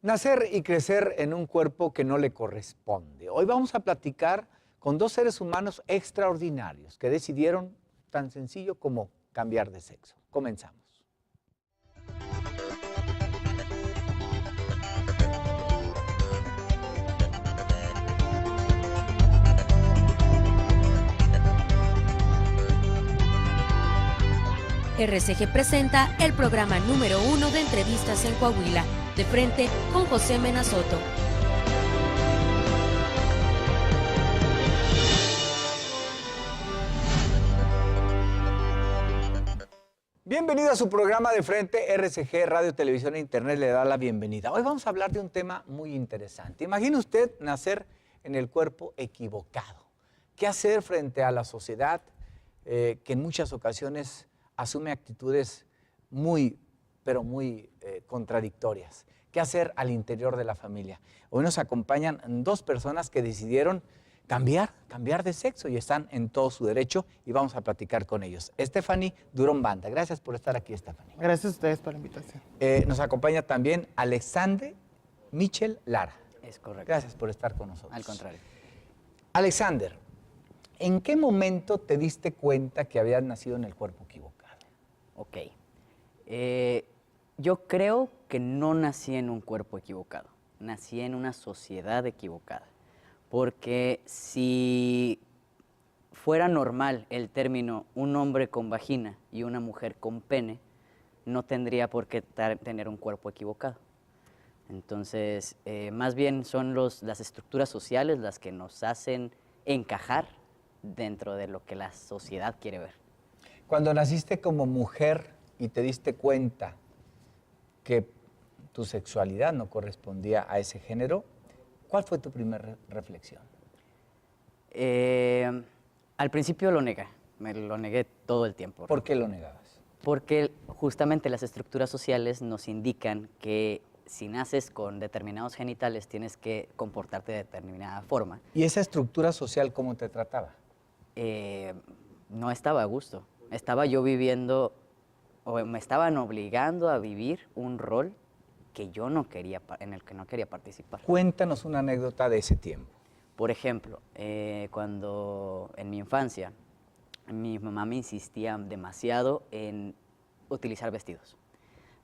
Nacer y crecer en un cuerpo que no le corresponde. Hoy vamos a platicar con dos seres humanos extraordinarios que decidieron tan sencillo como cambiar de sexo. Comenzamos. RCG presenta el programa número 1 de entrevistas en Coahuila, De Frente con José Mena Soto. Bienvenido a su programa De Frente. RCG, Radio, Televisión e Internet le da la bienvenida. Hoy vamos a hablar de un tema muy interesante. Imagine usted nacer en el cuerpo equivocado. ¿Qué hacer frente a la sociedad que en muchas ocasiones asume actitudes muy, pero muy contradictorias? ¿Qué hacer al interior de la familia? Hoy nos acompañan dos personas que decidieron cambiar de sexo y están en todo su derecho y vamos a platicar con ellos. Stephanie Durón Banda, gracias por estar aquí, Stephanie. Gracias a ustedes por la invitación. Nos acompaña también Alexandre Michel Lara. Es correcto. Gracias por estar con nosotros. Al contrario. Alexander, ¿en qué momento te diste cuenta que habías nacido en el cuerpo equivocado? Ok. Yo creo que no nací en un cuerpo equivocado. Nací en una sociedad equivocada. Porque si fuera normal el término un hombre con vagina y una mujer con pene, no tendría por qué tener un cuerpo equivocado. Entonces, más bien son las estructuras sociales las que nos hacen encajar dentro de lo que la sociedad quiere ver. Cuando naciste como mujer y te diste cuenta que tu sexualidad no correspondía a ese género, ¿cuál fue tu primera reflexión? Al principio me lo negué todo el tiempo. ¿Por qué lo negabas? Porque justamente las estructuras sociales nos indican que si naces con determinados genitales tienes que comportarte de determinada forma. ¿Y esa estructura social cómo te trataba? No estaba a gusto. Estaba yo viviendo, o me estaban obligando a vivir un rol que yo no quería, en el que no quería participar. Cuéntanos una anécdota de ese tiempo. Por ejemplo, cuando en mi infancia mi mamá me insistía demasiado en utilizar vestidos.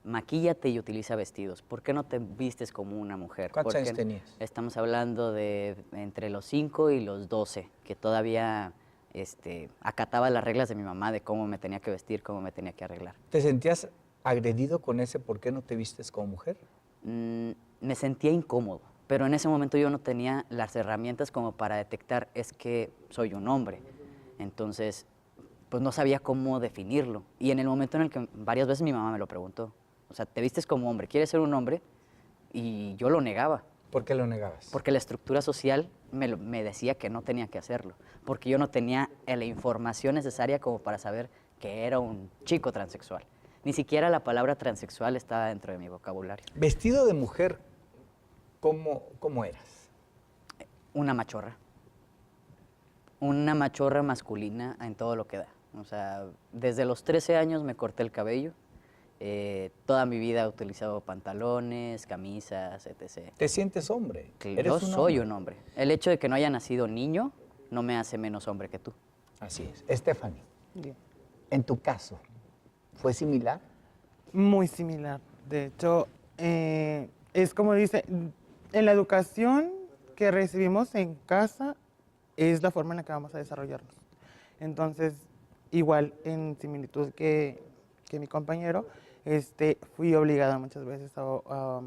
Maquíllate y utiliza vestidos. ¿Por qué no te vistes como una mujer? ¿Cuántos años tenías? Estamos hablando de entre los 5 y los 12, que todavía acataba las reglas de mi mamá de cómo me tenía que vestir, cómo me tenía que arreglar. ¿Te sentías agredido con ese por qué no te vistes como mujer? Me sentía incómodo, pero en ese momento yo no tenía las herramientas como para detectar es que soy un hombre. Entonces, pues no sabía cómo definirlo. Y en el momento en el que varias veces mi mamá me lo preguntó, o sea, ¿te vistes como hombre? ¿Quieres ser un hombre? Y yo lo negaba. ¿Por qué lo negabas? Porque la estructura social me decía que no tenía que hacerlo, porque yo no tenía la información necesaria como para saber que era un chico transexual. Ni siquiera la palabra transexual estaba dentro de mi vocabulario. Vestido de mujer, ¿cómo eras? Una machorra. Una machorra masculina en todo lo que da. O sea, desde los 13 años me corté el cabello. Toda mi vida he utilizado pantalones, camisas, etc. ¿Te sientes hombre? Yo soy un hombre. El hecho de que no haya nacido niño no me hace menos hombre que tú. Así es. Stephanie, Bien. en tu caso, ¿fue similar? Muy similar. De hecho, es como dice, en la educación que recibimos en casa es la forma en la que vamos a desarrollarnos. Entonces, igual en similitud que mi compañero, fui obligada muchas veces a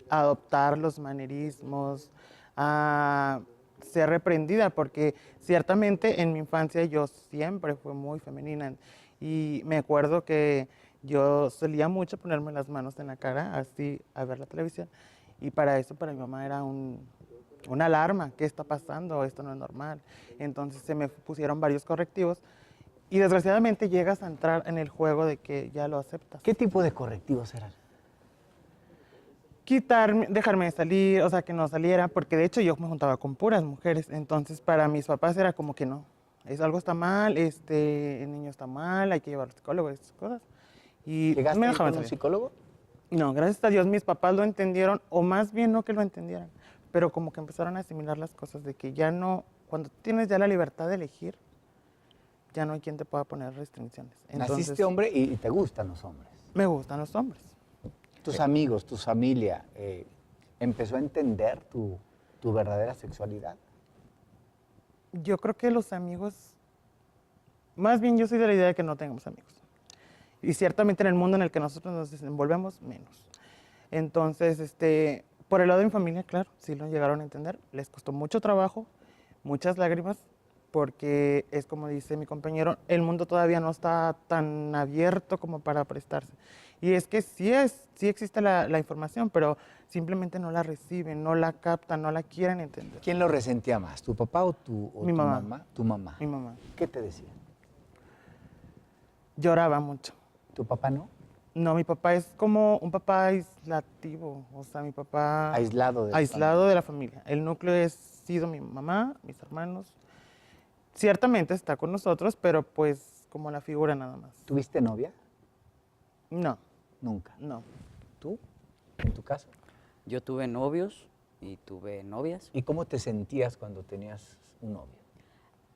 adoptar los manerismos, a ser reprendida, porque ciertamente en mi infancia yo siempre fui muy femenina y me acuerdo que yo solía mucho ponerme las manos en la cara, así a ver la televisión, y para eso para mi mamá era una alarma. ¿Qué está pasando? Esto no es normal. Entonces se me pusieron varios correctivos y desgraciadamente llegas a entrar en el juego de que ya lo aceptas. ¿Qué tipo de correctivos eran? Quitarme, dejarme de salir, o sea, que no saliera, porque de hecho yo me juntaba con puras mujeres, entonces para mis papás era como que no, algo está mal, el niño está mal, hay que llevarlo al psicólogo, esas cosas. Y ¿Llegaste me a ir dejaban con un salir. psicólogo? No, gracias a Dios mis papás lo entendieron, o más bien no que lo entendieran, pero como que empezaron a asimilar las cosas de que ya no, cuando tienes ya la libertad de elegir, ya no hay quien te pueda poner restricciones. Naciste hombre y te gustan los hombres. Me gustan los hombres. Tus amigos, tu familia, ¿empezó a entender tu verdadera sexualidad? Yo creo que los amigos, más bien yo soy de la idea de que no tengamos amigos. Y ciertamente en el mundo en el que nosotros nos desenvolvemos, menos. Entonces, por el lado de mi familia, claro, sí lo llegaron a entender. Les costó mucho trabajo, muchas lágrimas, porque es como dice mi compañero, el mundo todavía no está tan abierto como para prestarse. Y es que sí existe la información, pero simplemente no la reciben, no la captan, no la quieren entender. ¿Quién lo resentía más, tu papá o Mi tu mamá. mamá? Tu mamá. Mi mamá. ¿Qué te decía? Lloraba mucho. ¿Tu papá no? No, mi papá es como un papá aislativo, o sea, mi papá... Aislado de la aislado de la familia. El núcleo ha sido mi mamá, mis hermanos. Ciertamente está con nosotros, pero pues como la figura nada más. ¿Tuviste novia? No, Nunca. no. ¿Tú? ¿En tu caso? Yo tuve novios y tuve novias. ¿Y cómo te sentías cuando tenías un novio?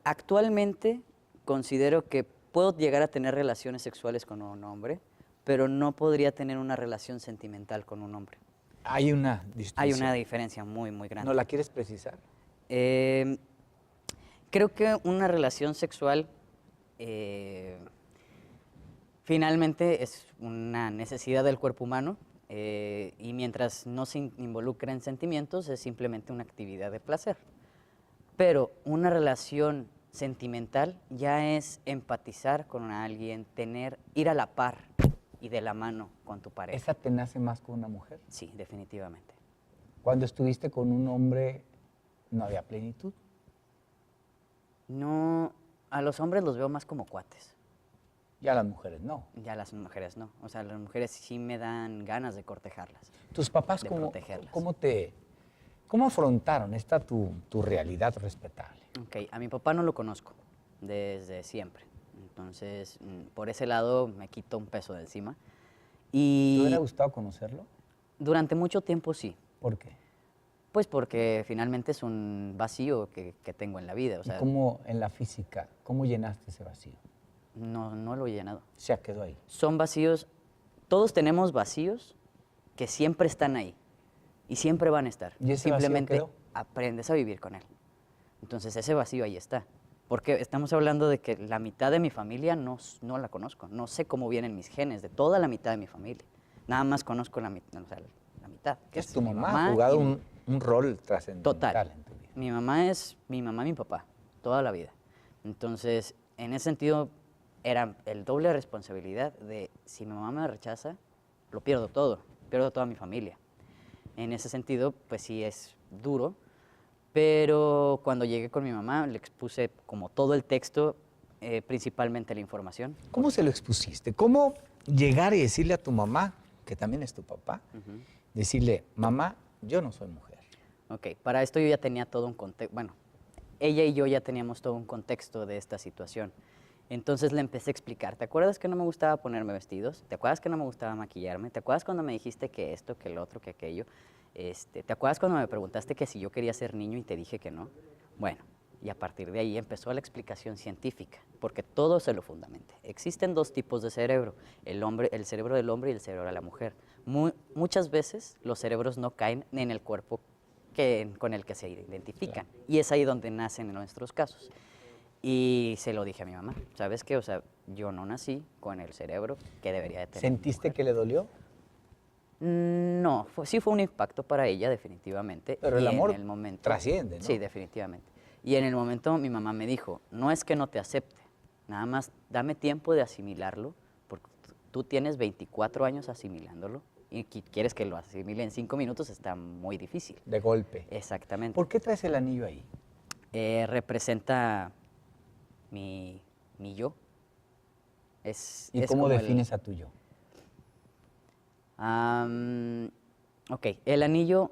Actualmente considero que puedo llegar a tener relaciones sexuales con un hombre, pero no podría tener una relación sentimental con un hombre. Hay una distinción. Hay una diferencia muy, muy grande. ¿No la quieres precisar? Creo que una relación sexual finalmente es una necesidad del cuerpo humano y mientras no se involucra en sentimientos es simplemente una actividad de placer. Pero una relación sentimental ya es empatizar con alguien, ir a la par y de la mano con tu pareja. ¿Esa te nace más con una mujer? Sí, definitivamente. Cuando estuviste con un hombre, ¿no había plenitud? No, a los hombres los veo más como cuates. Ya las mujeres no. Ya las mujeres no. O sea, las mujeres sí me dan ganas de cortejarlas. ¿Tus papás De cómo, protegerlas. cómo afrontaron esta tu realidad respetable? Ok, a mi papá no lo conozco desde siempre. Entonces, por ese lado me quito un peso de encima. ¿Te Y hubiera gustado conocerlo? durante mucho tiempo sí. ¿Por qué? Pues porque finalmente es un vacío que tengo en la vida. O sea, ¿Y cómo en la física, cómo llenaste ese vacío? no lo he llenado. Se quedó ahí. Son vacíos, todos tenemos vacíos que siempre están ahí y siempre van a estar. ¿Y ese vacío Simplemente quedó? aprendes a vivir con él. Entonces ese vacío ahí está. Porque estamos hablando de que la mitad de mi familia no la conozco. No sé cómo vienen mis genes de toda la mitad de mi familia. Nada más conozco la mitad. Que Es tu mi mamá, ha jugado y un rol trascendental total. en tu vida. Mi mamá es mi mamá y mi papá, toda la vida. Entonces, en ese sentido, era el doble responsabilidad de si mi mamá me rechaza, lo pierdo todo, pierdo toda mi familia. En ese sentido, pues sí es duro, pero cuando llegué con mi mamá le expuse como todo el texto, principalmente la información. ¿Cómo se lo expusiste? ¿Cómo llegar y decirle a tu mamá, que también es tu papá, decirle, mamá, yo no soy mujer? Ok, para esto yo ya tenía todo un contexto, bueno, ella y yo ya teníamos todo un contexto de esta situación. Entonces le empecé a explicar, ¿te acuerdas que no me gustaba ponerme vestidos? ¿Te acuerdas que no me gustaba maquillarme? ¿Te acuerdas cuando me dijiste que esto, que el otro, que aquello? ¿Te acuerdas cuando me preguntaste que si yo quería ser niño y te dije que no? Bueno, y a partir de ahí empezó la explicación científica, porque todo se lo fundamenta. Existen dos tipos de cerebro, el cerebro del hombre y el cerebro de la mujer. Muchas veces los cerebros no caen en el cuerpo con el que se identifican, claro. Y es ahí donde nacen en nuestros casos. Y se lo dije a mi mamá, ¿sabes qué? O sea, yo no nací con el cerebro que debería de tener. ¿Sentiste que le dolió? No, sí fue un impacto para ella, definitivamente. Pero el amor en el momento, trasciende, ¿no? Sí, definitivamente. Y en el momento mi mamá me dijo, no es que no te acepte, nada más dame tiempo de asimilarlo, porque tú tienes 24 años asimilándolo y quieres que lo asimile en 5 minutos, está muy difícil. De golpe. Exactamente. ¿Por qué traes el anillo ahí? Representa mi yo. ¿Y cómo defines a tu yo? Ok, el anillo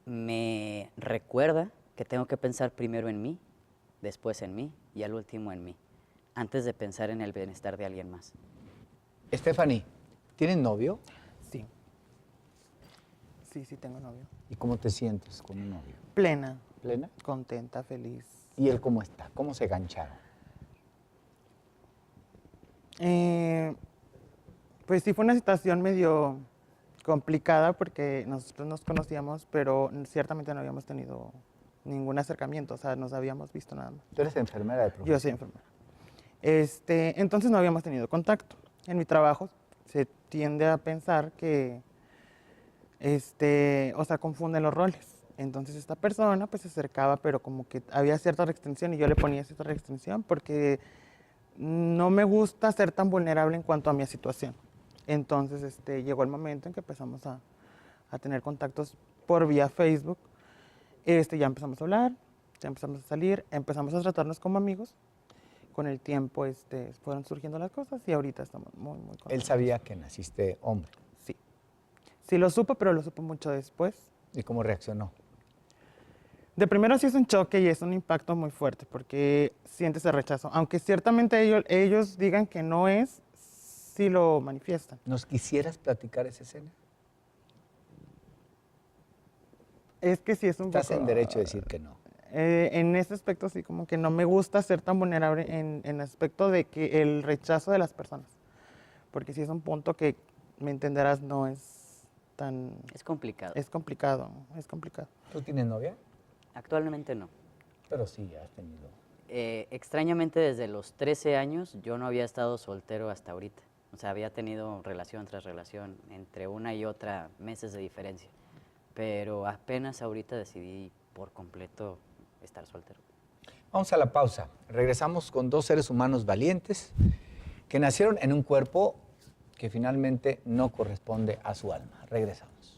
me recuerda que tengo que pensar primero en mí, después en mí y al último en mí, antes de pensar en el bienestar de alguien más. Stephanie, ¿tienes novio? Sí. Sí, sí tengo novio. ¿Y cómo te sientes con un novio? Plena, ¿Plena? contenta, feliz. ¿Y él cómo está? ¿Cómo se gancharon? Pues sí fue una situación medio complicada porque nosotros nos conocíamos, pero ciertamente no habíamos tenido ningún acercamiento, o sea, nos habíamos visto nada más. ¿Tú eres enfermera de profesión? Yo soy enfermera. Entonces no habíamos tenido contacto. En mi trabajo se tiende a pensar que, o sea, confunden los roles. Entonces esta persona pues se acercaba, pero como que había cierta restricción y yo le ponía cierta restricción porque no me gusta ser tan vulnerable en cuanto a mi situación. Entonces llegó el momento en que empezamos a tener contactos por vía Facebook. Ya empezamos a hablar, ya empezamos a salir, empezamos a tratarnos como amigos. Con el tiempo fueron surgiendo las cosas y ahorita estamos muy, muy contentos. Él sabía que naciste hombre. Sí. Sí lo supo, pero lo supo mucho después. ¿Y cómo reaccionó? De primero sí es un choque y es un impacto muy fuerte porque sientes el rechazo. Aunque ciertamente ellos digan que no es, sí lo manifiestan. ¿Nos quisieras platicar esa escena? Es que sí es un Estás poco... en derecho a decir que no. En ese aspecto sí, como que no me gusta ser tan vulnerable en el aspecto de que el rechazo de las personas. Porque sí es un punto que, me entenderás, no es tan... Es complicado. Es complicado, es complicado. ¿Tú tienes novia? Actualmente no. Pero sí, has tenido. Extrañamente, desde los 13 años yo no había estado soltero hasta ahorita. O sea, había tenido relación tras relación, entre una y otra meses de diferencia. Pero apenas ahorita decidí por completo estar soltero. Vamos a la pausa. Regresamos con dos seres humanos valientes que nacieron en un cuerpo que finalmente no corresponde a su alma. Regresamos.